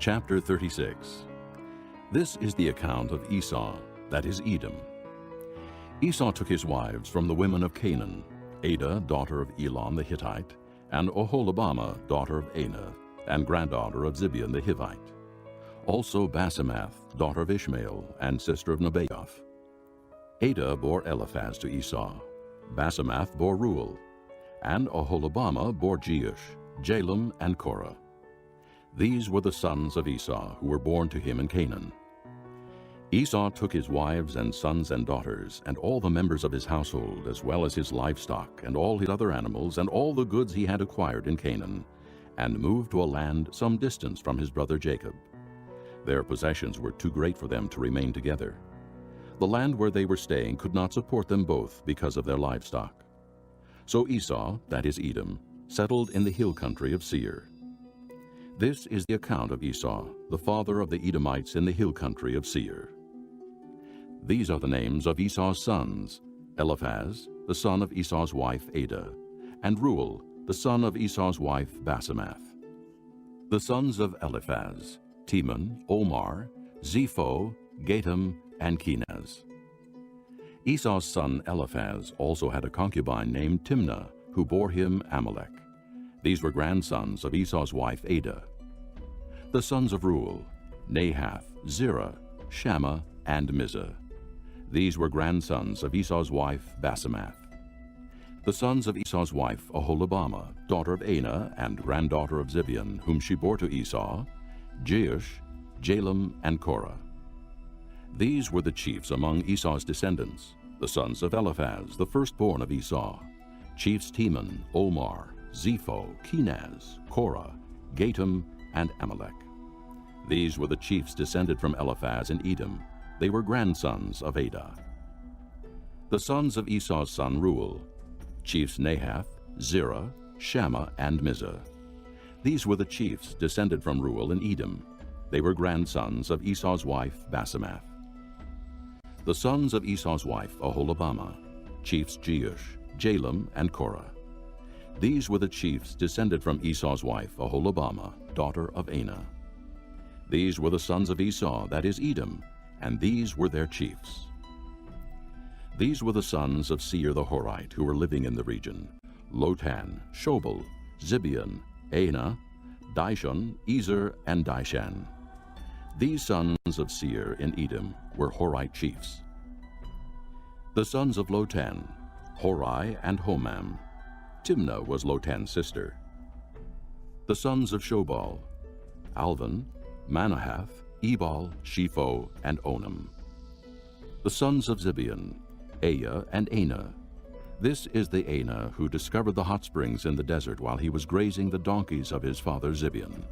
Chapter 36. This is the account of Esau, that is Edom. Esau took his wives from the women of Canaan, Adah, daughter of Elon the Hittite, and Oholibamah, daughter of Anah, and granddaughter of Zibeon the Hivite. Also Basemath, daughter of Ishmael, and sister of Nebaioth. Adah bore Eliphaz to Esau. Basemath bore Reuel, and Oholibamah bore Jeush, Jalem, and Korah. These were the sons of Esau who were born to him in Canaan. Esau took his wives and sons and daughters, and all the members of his household, as well as his livestock, and all his other animals, and all the goods he had acquired in Canaan, and moved to a land some distance from his brother Jacob. Their possessions were too great for them to remain together. The land where they were staying could not support them both because of their livestock. So Esau, that is Edom, settled in the hill country of Seir. This is the account of Esau, the father of the Edomites in the hill country of Seir. These are the names of Esau's sons: Eliphaz, the son of Esau's wife Adah, and Reuel, the son of Esau's wife Basemath. The sons of Eliphaz: Teman, Omar, Zepho, Gatam, and Kenaz. Esau's son Eliphaz also had a concubine named Timnah, who bore him Amalek. These were grandsons of Esau's wife Adah. The sons of Reuel: Nahath, Zerah, Shammah, and Mizah. These were grandsons of Esau's wife Basemath. The sons of Esau's wife Oholibamah, daughter of Anah, and granddaughter of Zibeon, whom she bore to Esau: Jeush, Jalem, and Korah. These were the chiefs among Esau's descendants, the sons of Eliphaz, the firstborn of Esau: chiefs Teman, Omar, Zepho, Kenaz, Korah, Gatam, and Amalek. These were the chiefs descended from Eliphaz in Edom. They were grandsons of Adah. The sons of Esau's son Reuel: chiefs Nahath, Zerah, Shammah, and Mizah. These were the chiefs descended from Reuel in Edom. They were grandsons of Esau's wife Basemath. The sons of Esau's wife Oholibamah: chiefs Jeush, Jalem, and Korah. These were the chiefs descended from Esau's wife Oholibamah, daughter of Anah. These were the sons of Esau, that is Edom, and these were their chiefs. These were the sons of Seir the Horite, who were living in the region: Lotan, Shobal, Zibeon, Anah, Dishon, Ezer, and Dishan. These sons of Seir in Edom were Horite chiefs. The sons of Lotan: Hori and Homam. Timnah was Lotan's sister. The sons of Shobal: Alvan, Manahath, Ebal, Shepho, and Onam. The sons of Zibeon: Aya and Anah. This is the Anah who discovered the hot springs in the desert while he was grazing the donkeys of his father Zibeon.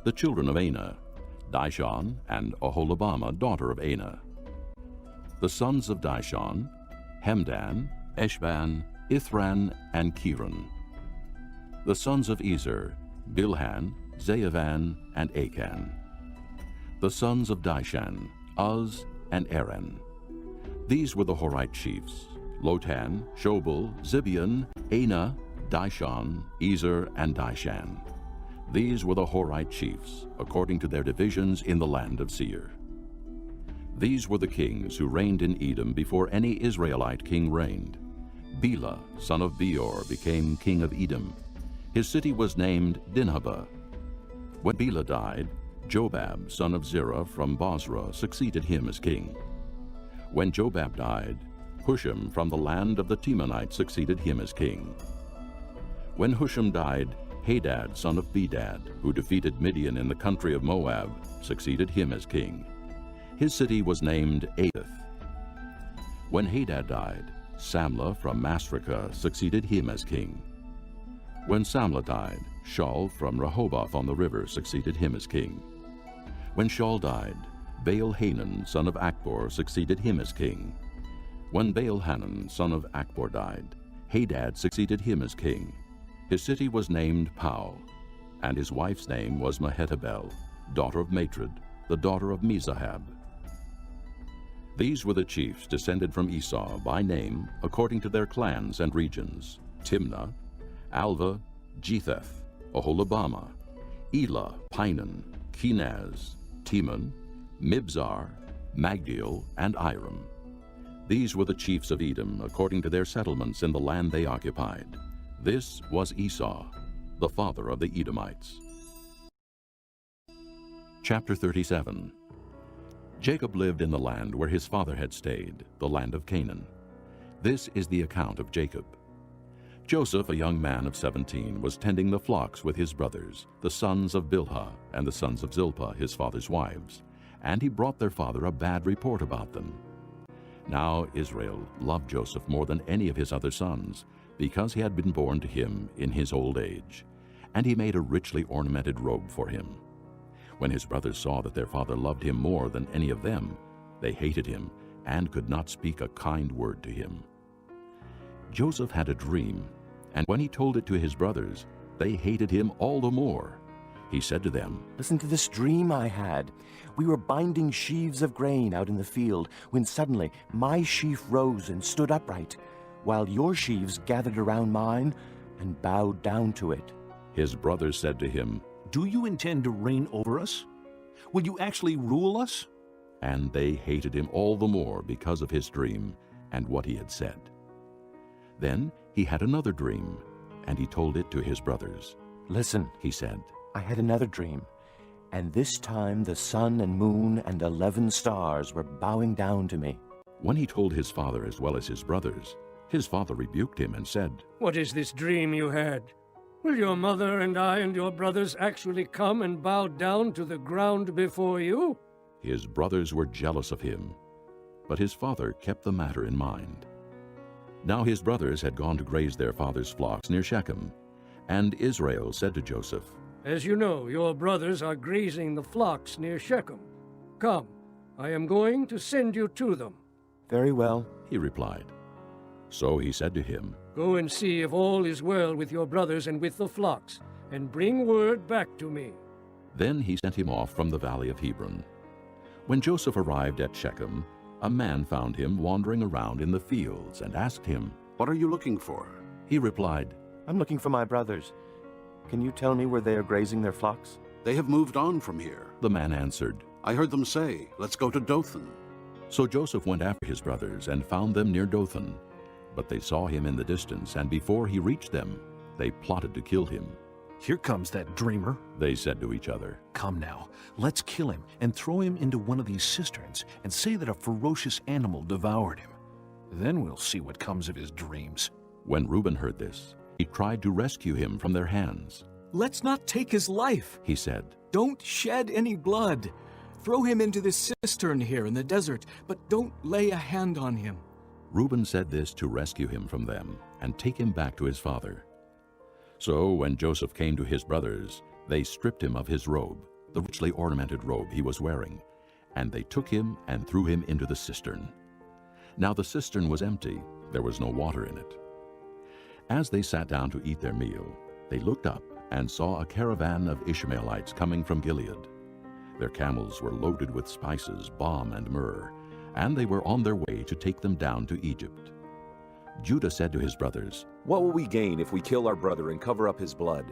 The children of Anah: Dishon and Oholibamah, daughter of Anah. The sons of Dishon: Hemdan, Eshban, Ithran, and Kiran. The sons of Ezer: Bilhan, Zaavan, and Achan. The sons of Dishan: Uz and Aran. These were the Horite chiefs: Lotan, Shobal, Zibeon, Anah, Dishon, Ezer, and Dishan. These were the Horite chiefs, according to their divisions in the land of Seir. These were the kings who reigned in Edom before any Israelite king reigned. Bela, son of Beor, became king of Edom. His city was named Dinhabah. When Bela died, Jobab, son of Zerah from Bozrah, succeeded him as king. When Jobab died, Husham from the land of the Temanites succeeded him as king. When Husham died, Hadad, son of Bedad, who defeated Midian in the country of Moab, succeeded him as king. His city was named Adath. When Hadad died, Samlah from Masrekah succeeded him as king. When Samlah died, Shaul from Rehoboth on the river succeeded him as king. When Shaul died, Baal-Hanan, son of Akbor, succeeded him as king. When Baal-Hanan, son of Akbor, died, Hadad succeeded him as king. His city was named Pau, and his wife's name was Mehetabel, daughter of Matred, the daughter of Mezahab. These were the chiefs descended from Esau by name, according to their clans and regions: Timnah, Alva, Jetheth, Oholibamah, Elah, Pinan, Kenaz, Timon, Mibzar, Magdiel, and Iram. These were the chiefs of Edom, according to their settlements in the land they occupied. This was Esau, the father of the Edomites. Chapter 37. Jacob lived in the land where his father had stayed, the land of Canaan. This is the account of Jacob. Joseph, a young man of 17, was tending the flocks with his brothers, the sons of Bilhah and the sons of Zilpah, his father's wives, and he brought their father a bad report about them. Now Israel loved Joseph more than any of his other sons, because he had been born to him in his old age, and he made a richly ornamented robe for him. When his brothers saw that their father loved him more than any of them, they hated him and could not speak a kind word to him. Joseph had a dream, and when he told it to his brothers, they hated him all the more. He said to them, "Listen to this dream I had. We were binding sheaves of grain out in the field, when suddenly my sheaf rose and stood upright, while your sheaves gathered around mine and bowed down to it." His brothers said to him, "Do you intend to reign over us? Will you actually rule us?" And they hated him all the more because of his dream and what he had said. Then he had another dream, and he told it to his brothers. "Listen," he said, "I had another dream, and this time the sun and moon and 11 stars were bowing down to me." When he told his father as well as his brothers, his father rebuked him and said, "What is this dream you had? Will your mother and I and your brothers actually come and bow down to the ground before you?" His brothers were jealous of him, but his father kept the matter in mind. Now his brothers had gone to graze their father's flocks near Shechem, and Israel said to Joseph, "As you know, your brothers are grazing the flocks near Shechem. Come, I am going to send you to them." "Very well," he replied. So he said to him, "Go and see if all is well with your brothers and with the flocks, and bring word back to me." Then he sent him off from the valley of Hebron. When Joseph arrived at Shechem, a man found him wandering around in the fields and asked him, "What are you looking for?" He replied, "I'm looking for my brothers. Can you tell me where they are grazing their flocks?" "They have moved on from here." The man answered, "I heard them say, 'Let's go to Dothan.'" So Joseph went after his brothers and found them near Dothan. But they saw him in the distance, and before he reached them, they plotted to kill him. "Here comes that dreamer," they said to each other. "Come now, let's kill him and throw him into one of these cisterns and say that a ferocious animal devoured him. Then we'll see what comes of his dreams." When Reuben heard this, he tried to rescue him from their hands. "Let's not take his life," he said. "Don't shed any blood. Throw him into this cistern here in the desert, but don't lay a hand on him." Reuben said this to rescue him from them and take him back to his father. So when Joseph came to his brothers, they stripped him of his robe, the richly ornamented robe he was wearing, and they took him and threw him into the cistern. Now the cistern was empty, there was no water in it. As they sat down to eat their meal, they looked up and saw a caravan of Ishmaelites coming from Gilead. Their camels were loaded with spices, balm, and myrrh, and they were on their way to take them down to Egypt. Judah said to his brothers, "What will we gain if we kill our brother and cover up his blood?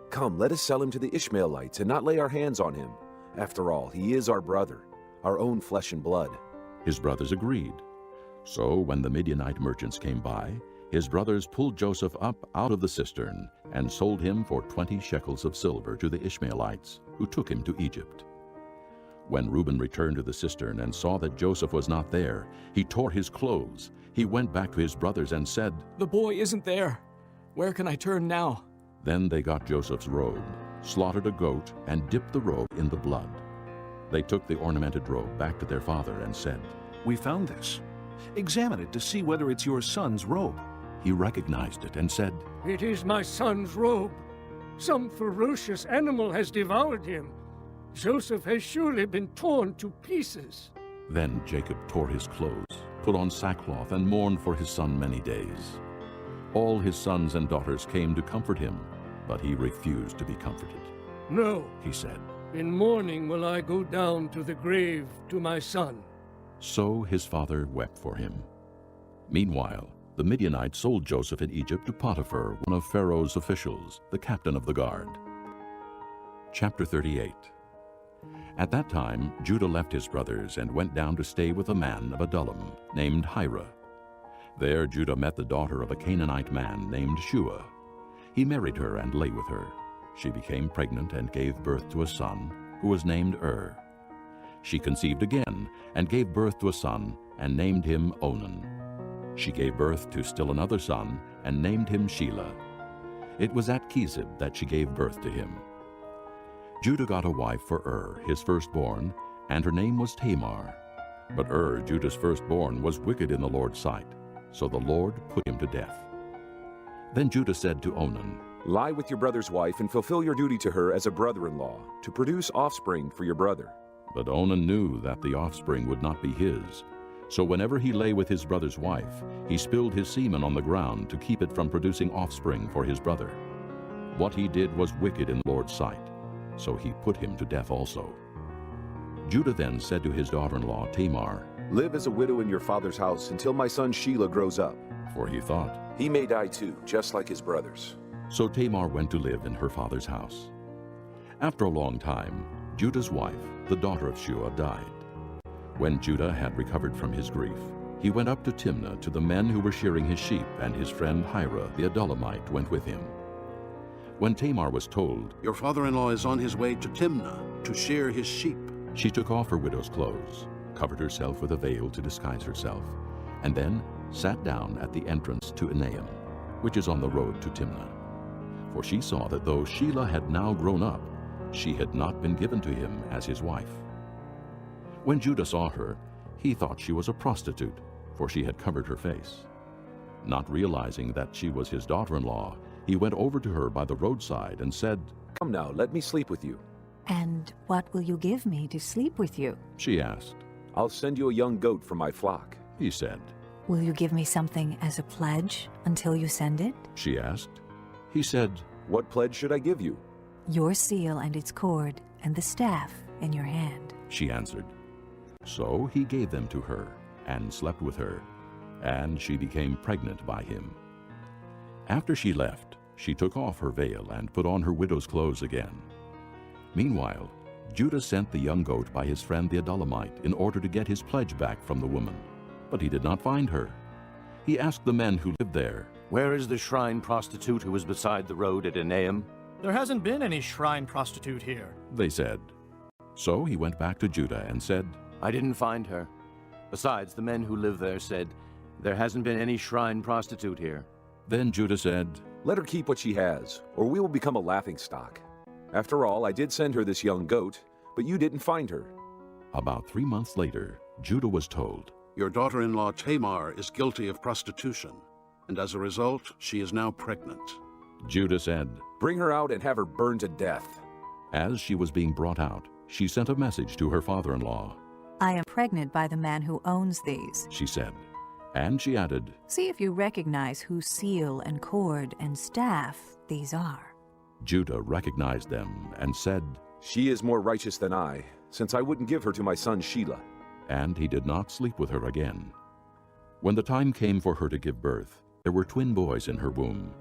Come, let us sell him to the Ishmaelites and not lay our hands on him. After all, he is our brother, our own flesh and blood." His brothers agreed. So when the Midianite merchants came by, his brothers pulled Joseph up out of the cistern and sold him for 20 shekels of silver to the Ishmaelites, who took him to Egypt. When Reuben returned to the cistern and saw that Joseph was not there, he tore his clothes. He went back to his brothers and said, "The boy isn't there. Where can I turn now?" Then they got Joseph's robe, slaughtered a goat, and dipped the robe in the blood. They took the ornamented robe back to their father and said, "We found this. Examine it to see whether it's your son's robe." He recognized it and said, "It is my son's robe. Some ferocious animal has devoured him. Joseph has surely been torn to pieces." Then Jacob tore his clothes, put on sackcloth, and mourned for his son many days. All his sons and daughters came to comfort him, but he refused to be comforted. "No," he said, "in mourning will I go down to the grave to my son." So his father wept for him. Meanwhile, the Midianites sold Joseph in Egypt to Potiphar, one of Pharaoh's officials, the captain of the guard. Chapter 38. At that time, Judah left his brothers and went down to stay with a man of Adullam named Hira. There Judah met the daughter of a Canaanite man named Shua. He married her and lay with her. She became pregnant and gave birth to a son, who was named She conceived again and gave birth to a son and named him Onan. She gave birth to still another son and named him Shelah. It was at Chezib that she gave birth to him. Judah got a wife for his firstborn, and her name was Tamar. But Judah's firstborn, was wicked in the Lord's sight, so the Lord put him to death. Then Judah said to Onan, Lie with your brother's wife and fulfill your duty to her as a brother-in-law, to produce offspring for your brother. But Onan knew that the offspring would not be his. So whenever he lay with his brother's wife, he spilled his semen on the ground to keep it from producing offspring for his brother. What he did was wicked in the Lord's sight, so he put him to death also. Judah then said to his daughter-in-law Tamar, Live as a widow in your father's house until my son Shelah grows up. For he thought, He may die too, just like his brothers. So Tamar went to live in her father's house. After a long time, Judah's wife, the daughter of Shua, died. When Judah had recovered from his grief, he went up to Timnah to the men who were shearing his sheep, and his friend Hira the Adullamite went with him. When Tamar was told, Your father-in-law is on his way to Timnah to shear his sheep, she took off her widow's clothes, covered herself with a veil to disguise herself, and then sat down at the entrance to Enaim, which is on the road to Timnah. For she saw that though Shelah had now grown up, she had not been given to him as his wife. When Judah saw her, he thought she was a prostitute, for she had covered her face. Not realizing that she was his daughter-in-law, he went over to her by the roadside and said, Come now, let me sleep with you. And what will you give me to sleep with you? She asked. I'll send you a young goat from my flock. He said. Will you give me something as a pledge until you send it? She asked. He said, What pledge should I give you? Your seal and its cord and the staff in your hand. She answered. So he gave them to her and slept with her, and she became pregnant by him. After she left, she took off her veil and put on her widow's clothes again. Meanwhile, Judah sent the young goat by his friend the Adullamite in order to get his pledge back from the woman, but he did not find her. He asked the men who lived there, Where is the shrine prostitute who was beside the road at Enaim? There hasn't been any shrine prostitute here. They said. So he went back to Judah and said, I didn't find her. Besides, the men who live there said, There hasn't been any shrine prostitute here. Then Judah said, Let her keep what she has, or we will become a laughingstock. After all, I did send her this young goat, but you didn't find her. About 3 months later, Judah was told, Your daughter-in-law Tamar is guilty of prostitution, and as a result, she is now pregnant. Judah said, Bring her out and have her burned to death. As she was being brought out, she sent a message to her father-in-law. I am pregnant by the man who owns these, She said, and she added, See if you recognize whose seal and cord and staff these are. Judah recognized them and said, She is more righteous than I, since I wouldn't give her to my son Shelah. And he did not sleep with her again. When the time came for her to give birth, there were twin boys in her womb.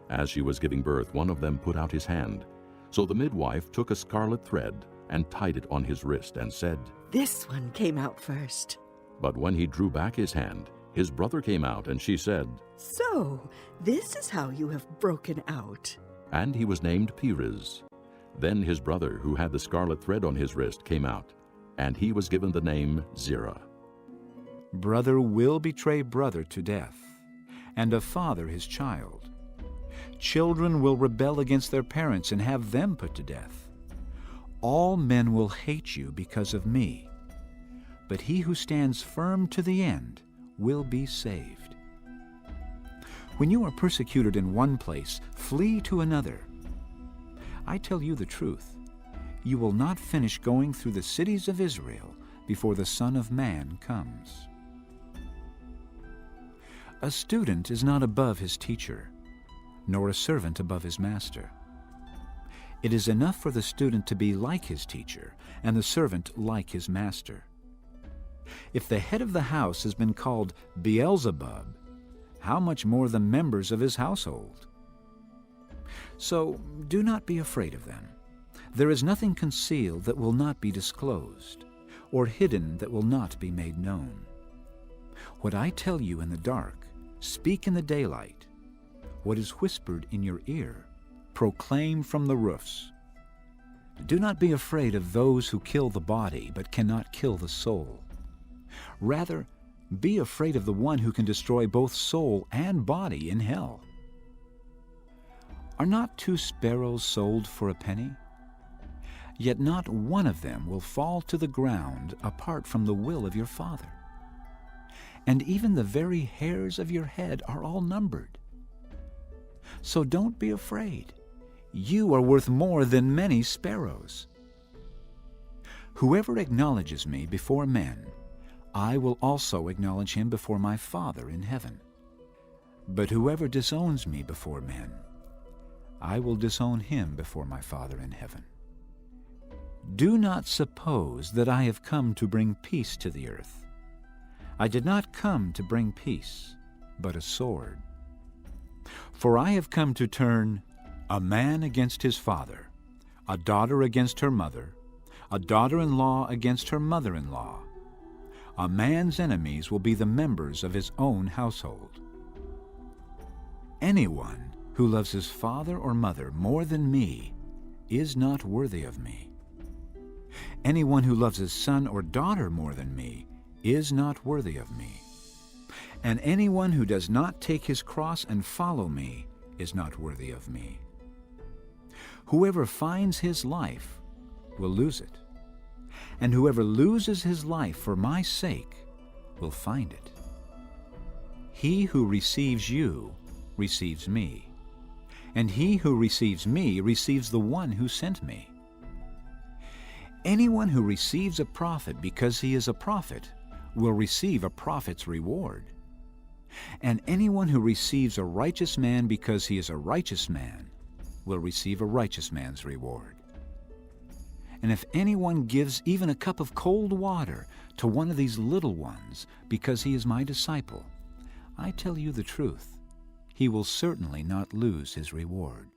As she was giving birth, one of them put out his hand. So the midwife took a scarlet thread and tied it on his wrist and said, This one came out first. But when he drew back his hand, his brother came out, and she said, So, this is how you have broken out. And he was named Perez. Then his brother, who had the scarlet thread on his wrist, came out, and he was given the name Zerah. Brother will betray brother to death, and a father his child. Children will rebel against their parents and have them put to death. All men will hate you because of me, but he who stands firm to the end will be saved. When you are persecuted in one place, flee to another. I tell you the truth, you will not finish going through the cities of Israel before the Son of Man comes. A student is not above his teacher, nor a servant above his master. It is enough for the student to be like his teacher, and the servant like his master. If the head of the house has been called Beelzebub, how much more the members of his household? So do not be afraid of them. There is nothing concealed that will not be disclosed, or hidden that will not be made known. What I tell you in the dark, speak in the daylight. What is whispered in your ear, proclaim from the roofs. Do not be afraid of those who kill the body, but cannot kill the soul. Rather, be afraid of the one who can destroy both soul and body in hell. Are not 2 sparrows sold for a penny? Yet not one of them will fall to the ground apart from the will of your Father. And even the very hairs of your head are all numbered. So don't be afraid. You are worth more than many sparrows. Whoever acknowledges me before men, I will also acknowledge him before my Father in heaven. But whoever disowns me before men, I will disown him before my Father in heaven. Do not suppose that I have come to bring peace to the earth. I did not come to bring peace, but a sword. For I have come to turn a man against his father, a daughter against her mother, a daughter-in-law against her mother-in-law. A man's enemies will be the members of his own household. Anyone who loves his father or mother more than me is not worthy of me. Anyone who loves his son or daughter more than me is not worthy of me. And anyone who does not take his cross and follow me is not worthy of me. Whoever finds his life will lose it, and whoever loses his life for my sake will find it. He who receives you receives me, and he who receives me receives the one who sent me. Anyone who receives a prophet because he is a prophet will receive a prophet's reward. And anyone who receives a righteous man because he is a righteous man will receive a righteous man's reward. And if anyone gives even a cup of cold water to one of these little ones because he is my disciple, I tell you the truth, he will certainly not lose his reward.